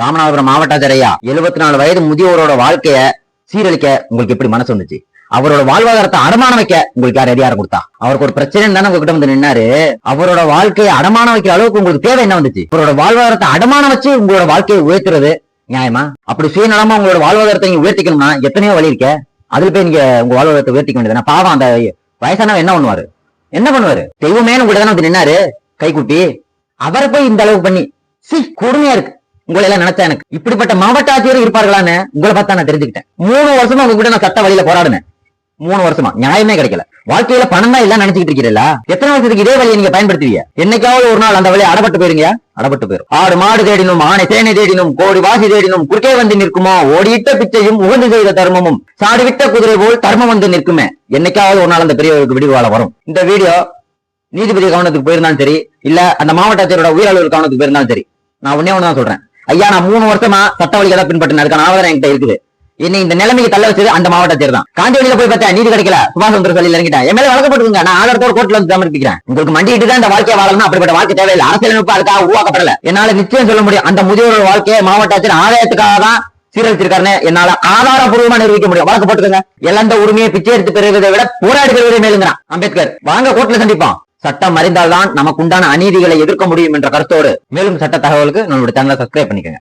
ராமநாதபுரம் மாவட்ட ஆட்சியர் 74 வயது முதியோரோட வாழ்க்கைய சீரழிக்க உங்களுக்கு எப்படி மனசு வந்துச்சு? அவரோட வாழ்வாதாரத்தை அடமானம் வைக்க உங்களுக்கு யார் அதிகாரம் கொடுத்தா? அவருக்கு ஒரு பிரச்சனை தானே உங்ககிட்ட வந்து நின்னாரு. அவரோட வாழ்க்கையை அடமானம் வைக்கிற அளவுக்கு உங்களுக்கு தேவை என்ன வந்துச்சு? அவரோட வாழ்வாதாரத்தை அடமானம் வச்சு உங்களோட வாழ்க்கையை உயர்த்துறது நியாயமா? அப்படி சுயநலமா உங்களோட வாழ்வாதாரத்தை நீங்க உயர்த்திக்கணும்னா எத்தனையோ வழி இருக்க. அதுல போய் நீங்க உங்க வாழ்வாதாரத்தை உயர்த்திக்க வேண்டியது. பாவம் அந்த வயசானவன் என்ன பண்ணுவாரு? தெய்வமே உங்கள்ட்ட தானே வந்து நின்னாரு கை குட்டி. அவரை போய் இந்த அளவுக்கு பண்ணி கொடுமையா இருக்கு. உங்களை எல்லாம் நினைச்சா எனக்கு இப்படிப்பட்ட மாவட்ட ஆட்சியர் இருப்பார்களான்னு உங்களை பார்த்தா நான் தெரிஞ்சுக்கிட்டேன். 3 வருஷமா உங்க கூட நான் சட்ட வழியில போராடினேன். 3 வருஷமா நியாயமே கிடைக்கல. வாழ்க்கையில பணம் தான் எல்லாம் நினைச்சுக்கிட்டு இருக்கீங்களா? எத்தனை வருஷத்துக்கு இதே வழியை நீங்க பயன்படுத்துவீங்க? என்னைக்காவது ஒரு நாள் அந்த வழியை அடப்பட்டு போயிருங்க. அடப்பட்டு போயிரும். ஆடு மாடு தேடினும் ஆணை சேனை தேடினும் கோடி வாசி தேடினும் குறுக்கே வந்து நிற்குமோ ஓடியிட்ட பிச்சையும் உகந்து செய்த தர்மமும் சாடுவிட்ட குதிரை போல் தர்மம் வந்து நிற்குமே. என்னைக்காவது ஒரு நாள் அந்த பெரியவருக்கு விடிவாள வரும். இந்த வீடியோ நீதிபதி கவனத்துக்கு போயிருந்தாலும் சரி, இல்ல அந்த மாவட்ட ஆட்சியரோட உயிராளர் கவனத்துக்கு போயிருந்தாலும் சரி, நான் ஒன்னே ஒண்ணுதான் சொல்றேன். ஐயா, நான் 3 வருஷமா சட்ட வழிகளை தான் பின்பற்றினேன். அதுக்கான ஆதாரம் என்கிட்ட இருக்குது. என்னை இந்த நிலைமைக்கு தள்ள வச்சது அந்த மாவட்ட ஆட்சியர் தான். காந்தி வழியில போய் பார்த்தா நீதி கிடைக்கல, சுபாஷ் சந்திர சொல்லியில் இறங்கிட்டேன். என் மேல வழக்கப்பட்டுங்க. நான் ஆதாரத்தோட கோர்ட்ல வந்து சமர்ப்பிக்கிறேன். உங்களுக்கு மண்டிட்டு தான் இந்த வாழ்க்கையை வாழணும். அப்படிப்பட்ட வாழ்க்கை தேவையில்லை. அரசியலமைப்பு அதுக்காக உருவாக்கப்படல. என்னால நிச்சயம் சொல்ல முடியும், அந்த முதியோர் வாழ்க்கையை மாவட்ட ஆட்சியர் ஆதாயத்துக்காக தான் சீரழிச்சிருக்காருன்னு என்னால ஆதாரப்பூர்வமா நிரூபிக்க முடியும். வழக்கப்பட்டுங்க. இழந்த உரிமையை பிச்சை எடுத்து பெறுவதை விட போராடி பெறுவதை மேலுங்கிறான் அம்பேத்கர். வாங்க கோர்ட்ல சந்திப்போம். சட்டம் அறிந்தால்தான் நமக்கு உண்டான அநீதிகளை எதிர்க்க முடியும் என்ற கருத்தோடு மேலும் சட்ட தகவலுக்கு நம்மளுடைய சேனலை சப்ஸ்கிரைப் பண்ணிக்கோங்க.